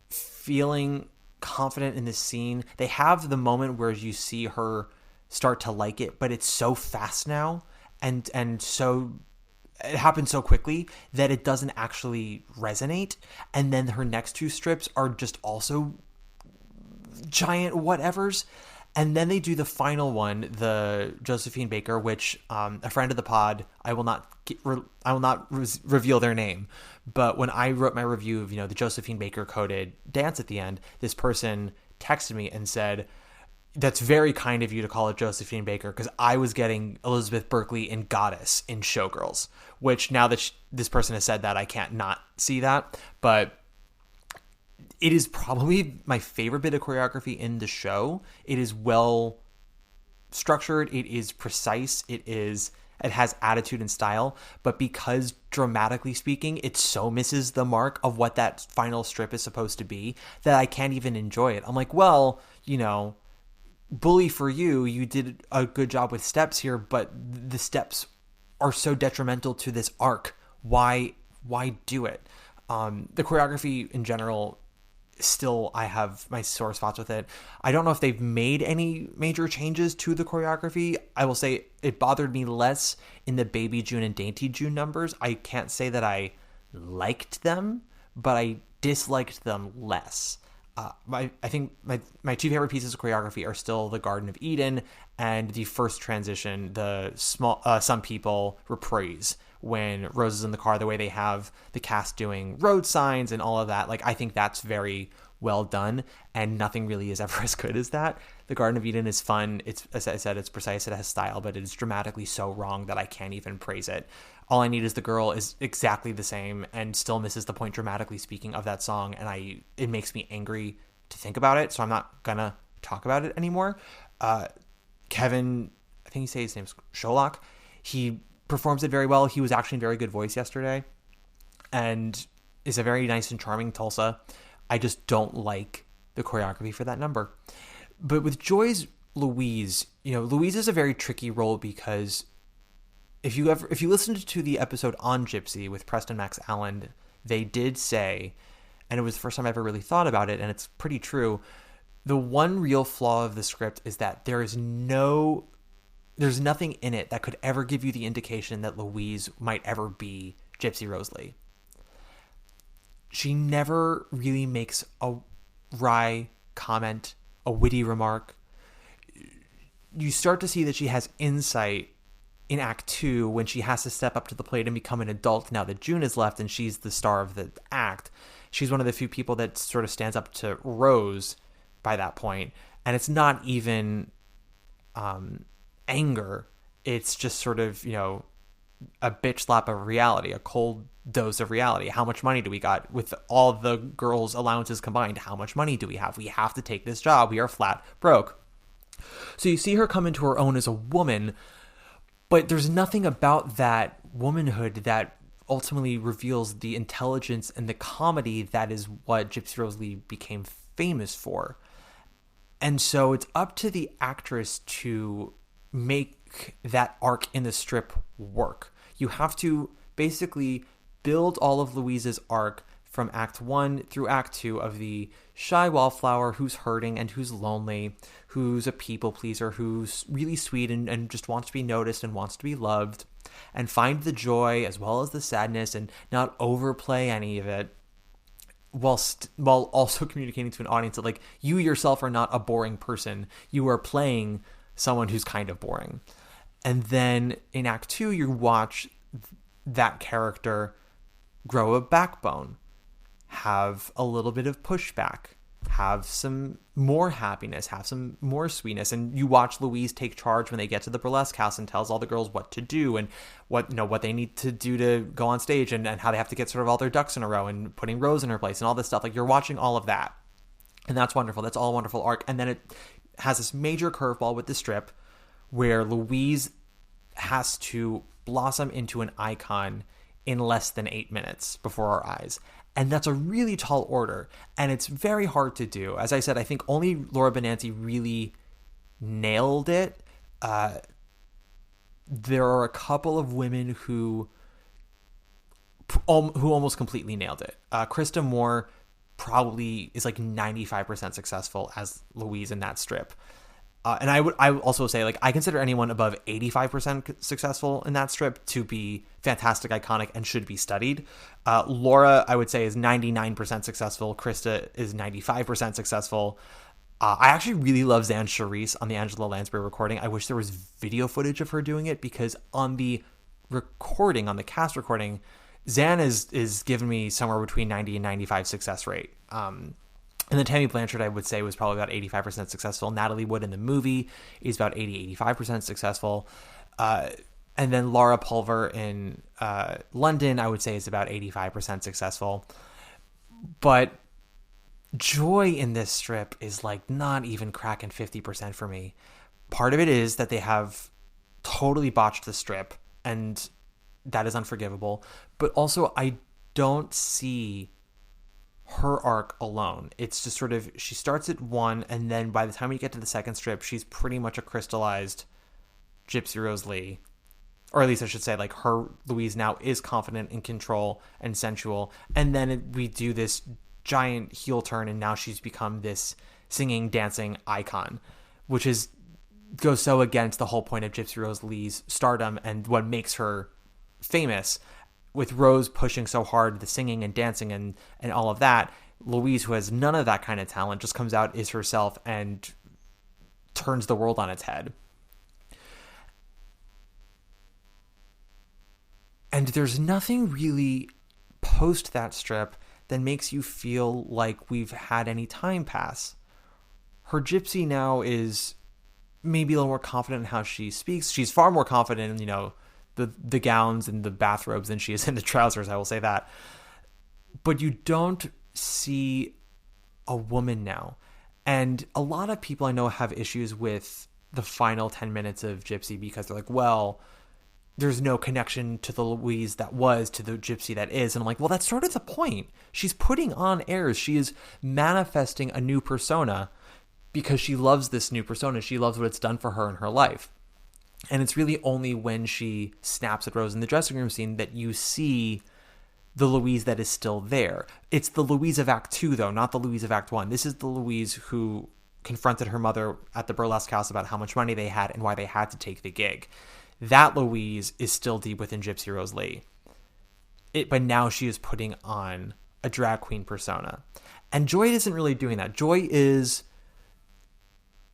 [SPEAKER 4] feeling confident in this scene. They have the moment where you see her start to like it, but it's so fast now, and so it happens so quickly that it doesn't actually resonate. And then her next two strips are just also giant whatevers. And then they do the final one, the Josephine Baker, which a friend of the pod, I will not reveal their name, but when I wrote my review of, the Josephine Baker coded dance at the end, this person texted me and said, "That's very kind of you to call it Josephine Baker, because I was getting Elizabeth Berkley in Goddess in Showgirls," which now that this person has said that, I can't not see that. But it is probably my favorite bit of choreography in the show. It is well structured. It is precise. It has attitude and style, but because dramatically speaking, it so misses the mark of what that final strip is supposed to be that I can't even enjoy it. I'm like, well, bully for you. You did a good job with steps here, but the steps are so detrimental to this arc. Why do it? The choreography in general, still, I have my sore spots with it. I don't know if they've made any major changes to the choreography. I will say it bothered me less in the Baby June and Dainty June numbers. I can't say that I liked them, but I disliked them less. I think my two favorite pieces of choreography are still the Garden of Eden and the first transition, the Some People reprise, when Rose is in the car, the way they have the cast doing road signs and all of that. Like, I think that's very well done, and nothing really is ever as good as that. The Garden of Eden is fun. It's, as I said, it's precise, it has style, but it is dramatically so wrong that I can't even praise it. All I Need Is the Girl is exactly the same and still misses the point, dramatically speaking, of that song, and it makes me angry to think about it, so I'm not gonna talk about it anymore. Kevin, I think you say his name's Sholok, he performs it very well. He was actually in very good voice yesterday and is a very nice and charming Tulsa. I just don't like the choreography for that number. But with Joy's Louise, Louise is a very tricky role, because if you listened to the episode on GYPSY with Preston Max Allen, they did say, and it was the first time I ever really thought about it, and it's pretty true, the one real flaw of the script is that there's nothing in it that could ever give you the indication that Louise might ever be Gypsy Rose Lee. She never really makes a wry comment, a witty remark. You start to see that she has insight in Act 2 when she has to step up to the plate and become an adult now that June is left and she's the star of the act. She's one of the few people that sort of stands up to Rose by that point. And it's not even anger. It's just sort of, a bitch slap of reality, a cold dose of reality. How much money do we got? With all the girls' allowances combined, how much money do we have? We have to take this job. We are flat broke. So you see her come into her own as a woman, but there's nothing about that womanhood that ultimately reveals the intelligence and the comedy that is what Gypsy Rose Lee became famous for. And so it's up to the actress to make that arc in the strip work. You have to basically build all of Louise's arc from Act 1 through Act 2 of the shy wallflower who's hurting and who's lonely, who's a people pleaser, who's really sweet and just wants to be noticed and wants to be loved, and find the joy as well as the sadness and not overplay any of it, while also communicating to an audience that, like, you yourself are not a boring person. You are playing someone who's kind of boring. And then in Act 2, you watch that character grow a backbone, have a little bit of pushback, have some more happiness, have some more sweetness. And you watch Louise take charge when they get to the burlesque house and tells all the girls what to do and what they need to do to go on stage, and how they have to get sort of all their ducks in a row, and putting Rose in her place and all this stuff. Like, you're watching all of that. And that's wonderful. That's all a wonderful arc. And then it has this major curveball with the strip where Louise has to blossom into an icon in less than 8 minutes before our eyes. And that's a really tall order, and it's very hard to do. As I said, I think only Laura Benanti really nailed it. There are a couple of women who almost completely nailed it. Krista Moore probably is like 95% successful as Louise in that strip. And I would also say, like, I consider anyone above 85% successful in that strip to be fantastic, iconic, and should be studied. Laura, I would say, is 99% successful. Krista is 95% successful. I actually really love Zan Charisse on the Angela Lansbury recording. I wish there was video footage of her doing it, because on the recording, on the cast recording, Zan is giving me somewhere between 90 and 95 success rate. And then Tammy Blanchard, I would say, was probably about 85% successful. Natalie Wood in the movie is about 85% successful. And then Laura Pulver in London, I would say, is about 85% successful. But Joy in this strip is like not even cracking 50% for me. Part of it is that they have totally botched the strip, and that is unforgivable. But also, I don't see her arc alone. It's just sort of, she starts at 1, and then by the time we get to the second strip, she's pretty much a crystallized Gypsy Rose Lee. Or at least I should say, like, her Louise now is confident, in control, and sensual. And then we do this giant heel turn, and now she's become this singing, dancing icon, which goes so against the whole point of Gypsy Rose Lee's stardom and what makes her famous. With Rose pushing so hard, the singing and dancing and all of that, Louise, who has none of that kind of talent, just comes out, is herself, and turns the world on its head. And there's nothing really post that strip that makes you feel like we've had any time pass. Her Gypsy now is maybe a little more confident in how she speaks. She's far more confident in, the gowns and the bathrobes than she is in the trousers, I will say that. But you don't see a woman now. And a lot of people I know have issues with the final 10 minutes of Gypsy, because they're like, well, there's no connection to the Louise that was to the Gypsy that is. And I'm like, well, that's sort of the point. She's putting on airs. She is manifesting a new persona because she loves this new persona. She loves what it's done for her in her life. And it's really only when she snaps at Rose in the dressing room scene that you see the Louise that is still there. It's the Louise of Act 2, though, not the Louise of Act 1. This is the Louise who confronted her mother at the burlesque house about how much money they had and why they had to take the gig. That Louise is still deep within Gypsy Rose Lee. But now she is putting on a drag queen persona. And Joy isn't really doing that. Joy is...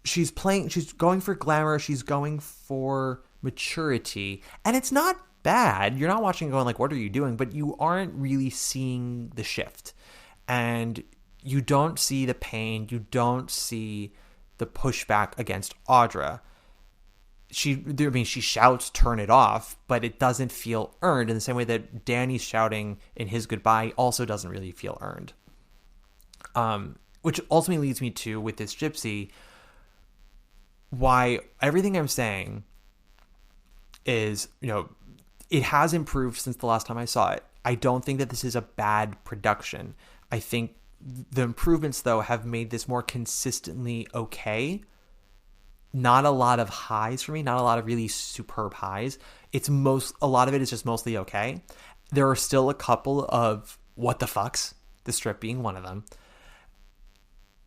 [SPEAKER 4] she's going for glamour, she's going for maturity, and it's not bad. You're not watching and going like, what are you doing? But you aren't really seeing the shift, and you don't see the pain, you don't see the pushback against Audra. She shouts, turn it off, but it doesn't feel earned in the same way that Danny's shouting in his goodbye also doesn't really feel earned. Which ultimately leads me to, with this Gypsy, why everything I'm saying is, it has improved since the last time I saw it. I don't think that this is a bad production. I think the improvements, though, have made this more consistently okay. Not a lot of highs for me, not a lot of really superb highs. A lot of it is just mostly okay. There are still a couple of what the fucks, the strip being one of them.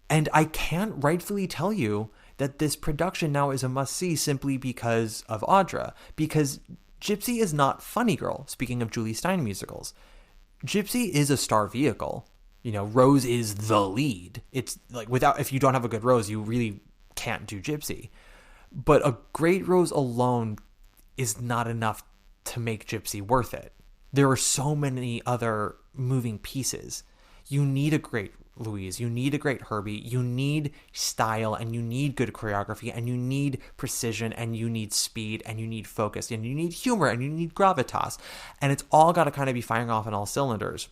[SPEAKER 4] And I can't rightfully tell you that this production now is a must-see simply because of Audra. Because GYPSY is not Funny Girl, speaking of Julie Stein musicals. GYPSY is a star vehicle. Rose is the lead. It's like, if you don't have a good Rose, you really can't do GYPSY. But a great Rose alone is not enough to make GYPSY worth it. There are so many other moving pieces. You need a great Louise, you need a great Herbie, you need style, and you need good choreography, and you need precision, and you need speed, and you need focus, and you need humor, and you need gravitas. And it's all got to kind of be firing off on all cylinders.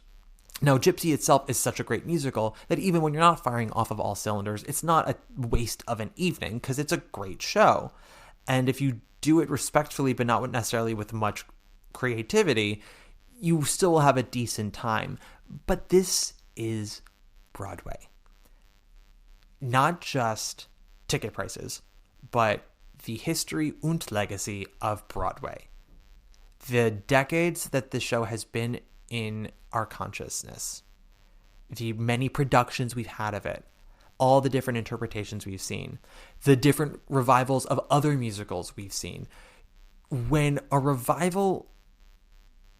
[SPEAKER 4] Now, GYPSY itself is such a great musical that even when you're not firing off of all cylinders, it's not a waste of an evening because it's a great show. And if you do it respectfully, but not necessarily with much creativity, you still will have a decent time. But this is Broadway. Not just ticket prices, but the history und legacy of Broadway. The decades that the show has been in our consciousness, the many productions we've had of it, all the different interpretations we've seen, the different revivals of other musicals we've seen. When a revival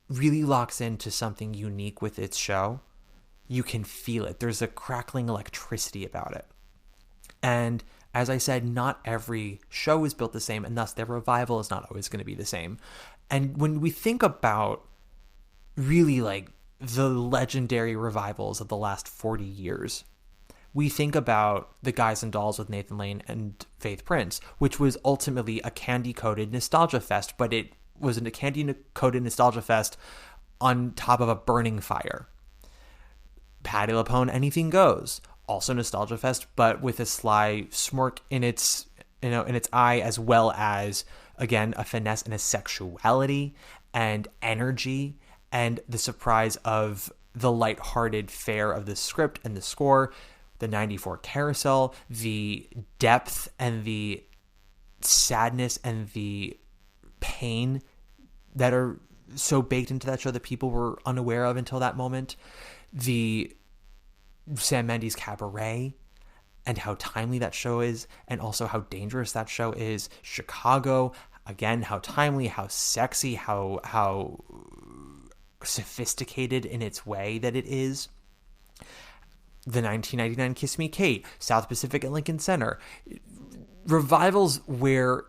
[SPEAKER 4] really locks into something unique with its show, you can feel it. There's a crackling electricity about it. And as I said, not every show is built the same, and thus their revival is not always going to be the same. And when we think about really the legendary revivals of the last 40 years, we think about The Guys and Dolls with Nathan Lane and Faith Prince, which was ultimately a candy-coated nostalgia fest, but it was a candy-coated nostalgia fest on top of a burning fire. Patti LuPone, Anything Goes, also nostalgia fest, but with a sly smirk in its eye, as well as, again, a finesse and a sexuality and energy and the surprise of the lighthearted fare of the script and the score, the 94 carousel, the depth and the sadness and the pain that are so baked into that show that people were unaware of until that moment. The Sam Mendes Cabaret and how timely that show is, and also how dangerous that show is. Chicago, again, how timely, how sexy, how sophisticated in its way that it is. The 1999 Kiss Me Kate, South Pacific at Lincoln Center. Revivals where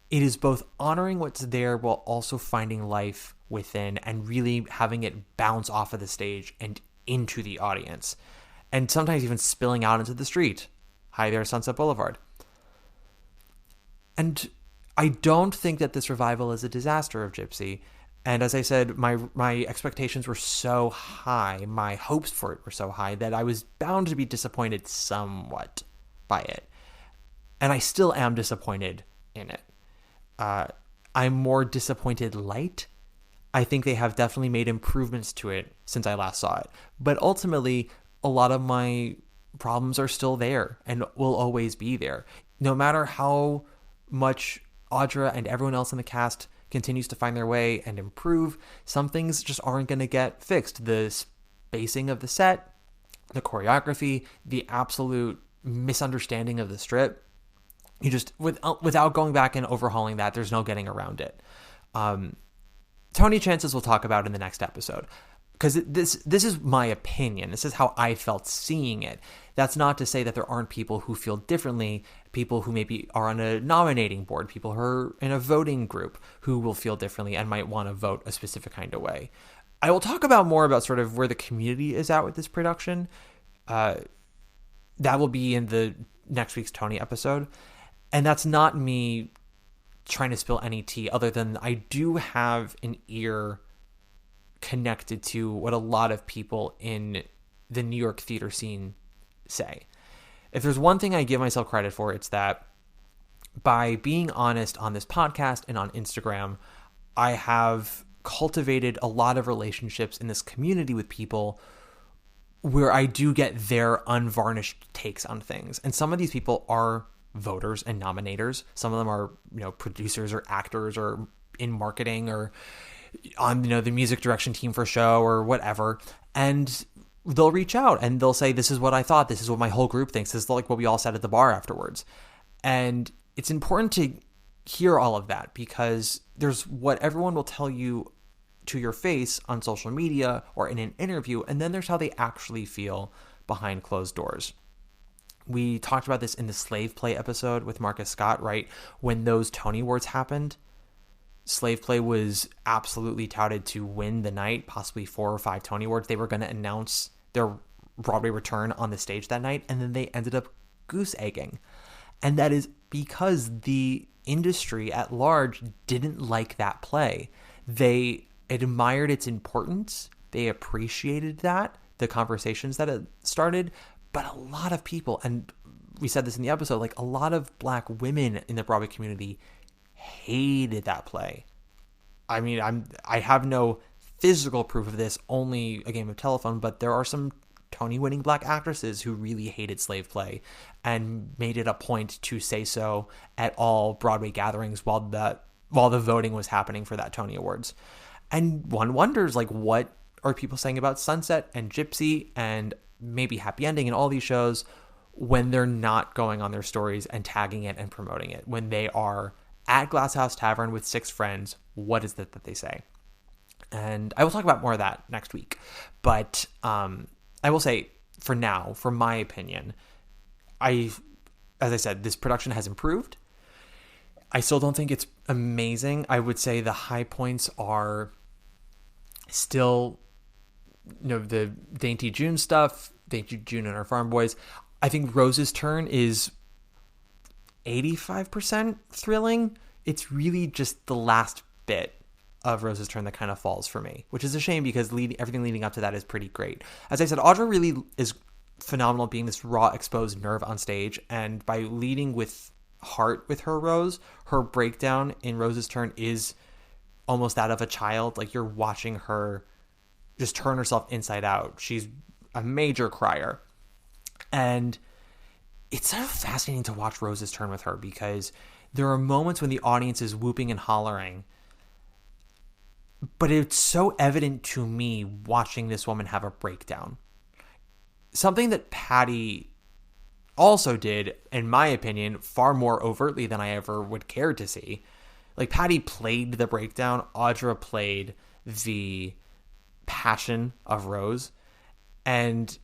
[SPEAKER 4] it is both honoring what's there while also finding life within and really having it bounce off of the stage and into the audience. And sometimes even spilling out into the street. Hi there, Sunset Boulevard. And I don't think that this revival is a disaster of GYPSY. And as I said, my expectations were so high, my hopes for it were so high, that I was bound to be disappointed somewhat by it. And I still am disappointed in it. I'm more disappointed light. I think they have definitely made improvements to it since I last saw it. But ultimately, a lot of my problems are still there and will always be there. No matter how much Audra and everyone else in the cast continues to find their way and improve, some things just aren't going to get fixed. The spacing of the set, the choreography, the absolute misunderstanding of the strip. You just, without going back and overhauling that, there's no getting around it. Tony Chances we'll talk about in the next episode. Because this is my opinion. This is how I felt seeing it. That's not to say that there aren't people who feel differently, people who maybe are on a nominating board, people who are in a voting group who will feel differently and might want to vote a specific kind of way. I will talk about more about sort of where the community is at with this production. That will be in the next week's Tony episode. And that's not me trying to spill any tea, other than I do have an ear connected to what a lot of people in the New York theater scene say. If there's one thing I give myself credit for, it's that by being honest on this podcast and on Instagram, I have cultivated a lot of relationships in this community with people where I do get their unvarnished takes on things. And some of these people are voters and nominators. Some of them are, producers or actors or in marketing or on, the music direction team for a show or whatever. And they'll reach out and they'll say, this is what I thought. This is what my whole group thinks. This is like what we all said at the bar afterwards. And it's important to hear all of that because there's what everyone will tell you to your face on social media or in an interview, and then there's how they actually feel behind closed doors. We talked about this in the Slave Play episode with Marcus Scott, right? When those Tony Awards happened, Slave Play was absolutely touted to win the night, possibly 4 or 5 Tony Awards. They were going to announce their Broadway return on the stage that night, and then they ended up goose egging. And that is because the industry at large didn't like that play. They admired its importance. They appreciated that, the conversations that it started. But a lot of people, and we said this in the episode, like a lot of Black women in the Broadway community hated that play. I mean, I have no physical proof of this, only a game of telephone, but there are some Tony-winning Black actresses who really hated Slave Play and made it a point to say so at all Broadway gatherings while the voting was happening for that Tony Awards. And one wonders, like, what are people saying about Sunset and Gypsy and maybe Happy Ending and all these shows when they're not going on their stories and tagging it and promoting it? When they are at Glass House Tavern with 6 friends, what is it that they say? And I will talk about more of that next week. But I will say, for now, for my opinion, as I said, this production has improved. I still don't think it's amazing. I would say the high points are still, the Dainty June stuff, Dainty June and her farm boys. I think Rose's Turn is 85% thrilling. It's really just the last bit of Rose's Turn that kind of falls for me, which is a shame because everything leading up to that is pretty great. As I said, Audra really is phenomenal at being this raw, exposed nerve on stage, and by leading with heart with her Rose, her breakdown in Rose's Turn is almost that of a child. Like, you're watching her just turn herself inside out. She's a major crier. And it's so fascinating to watch Rose's Turn with her because there are moments when the audience is whooping and hollering, but it's so evident to me watching this woman have a breakdown. Something that Patty also did, in my opinion, far more overtly than I ever would care to see. Like, Patty played the breakdown, Audra played the passion of Rose, and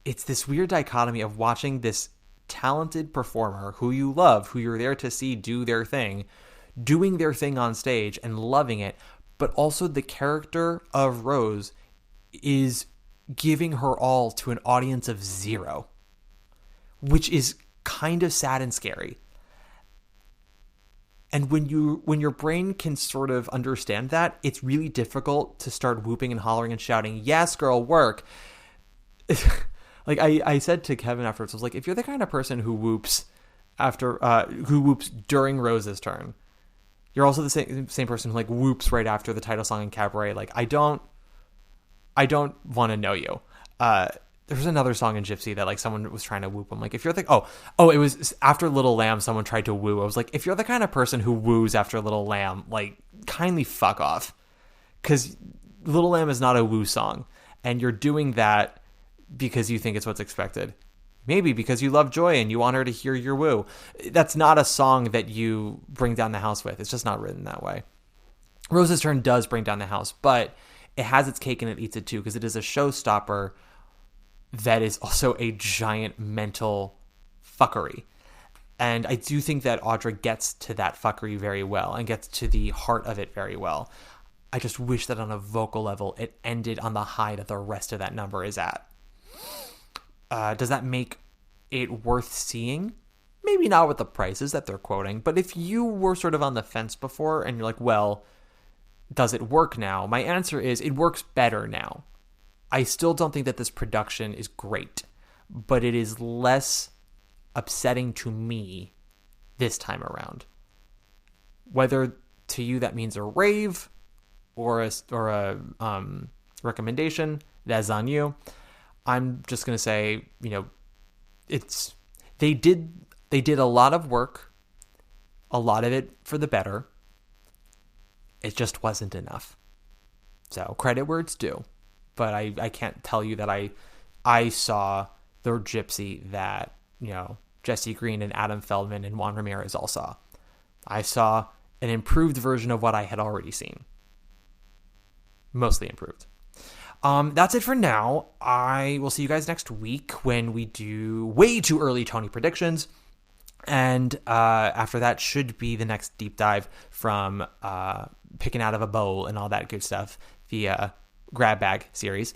[SPEAKER 4] it's this weird dichotomy of watching this talented performer who you love, who you're there to see do their thing, doing their thing on stage and loving it, but also the character of Rose is giving her all to an audience of 0, which is kind of sad and scary. And when your brain can sort of understand that, it's really difficult to start whooping and hollering and shouting, "Yes, girl, work." Like I said to Kevin afterwards, I was like, if you're the kind of person who whoops during Rose's Turn, you're also the same person who like whoops right after the title song in Cabaret. Like, I don't want to know you. There was another song in Gypsy that like someone was trying to whoop. I'm like, if you're the it was after Little Lamb, someone tried to woo. I was like, if you're the kind of person who woos after Little Lamb, like, kindly fuck off, because Little Lamb is not a woo song, and you're doing that because you think it's what's expected. Maybe because you love Joy and you want her to hear your woo. That's not a song that you bring down the house with. It's just not written that way. Rose's Turn does bring down the house, but it has its cake and it eats it too, because it is a showstopper that is also a giant mental fuckery. And I do think that Audra gets to that fuckery very well and gets to the heart of it very well. I just wish that on a vocal level, it ended on the high that the rest of that number is at. Does that make it worth seeing? Maybe not with the prices that they're quoting, but if you were sort of on the fence before and you're like, well, does it work now? My answer is it works better now. I still don't think that this production is great, but it is less upsetting to me this time around. Whether to you that means a rave or a recommendation, that's on you. I'm just gonna say, they did a lot of work, a lot of it for the better. It just wasn't enough. So credit where it's due, but I can't tell you that I saw the GYPSY that Jesse Green and Adam Feldman and Juan Ramirez all saw. I saw an improved version of what I had already seen. Mostly improved. That's it for now. I will see you guys next week when we do way too early Tony predictions. And after that should be the next deep dive from picking out of a bowl and all that good stuff, the grab bag series.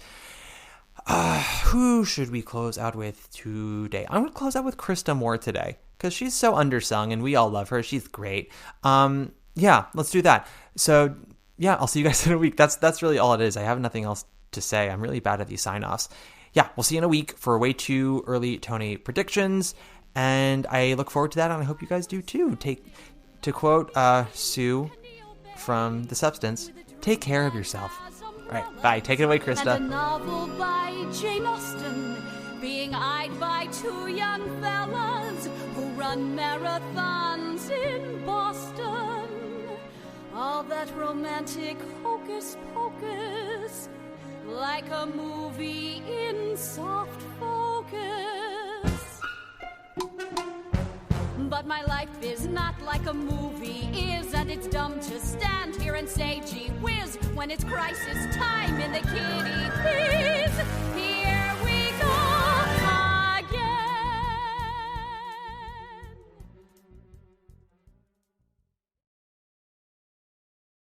[SPEAKER 4] Who should we close out with today? I'm going to close out with Krista Moore today because she's so undersung and we all love her. She's great. Yeah, let's do that. So yeah, I'll see you guys in a week. That's really all it is. I have nothing else to say. I'm really bad at these sign-offs. Yeah, we'll see you in a week for way too early Tony predictions. And I look forward to that, and I hope you guys do too. To quote Sue from The Substance, take care of yourself. All right, bye. Take it away, Krista.
[SPEAKER 2] And a novel by Jane Austen, being eyed by two young fellas who run marathons in Boston. All that romantic hocus pocus, like a movie in soft focus. But my life is not like a movie is, and it's dumb to stand here and say gee whiz when it's crisis time in the kitty biz.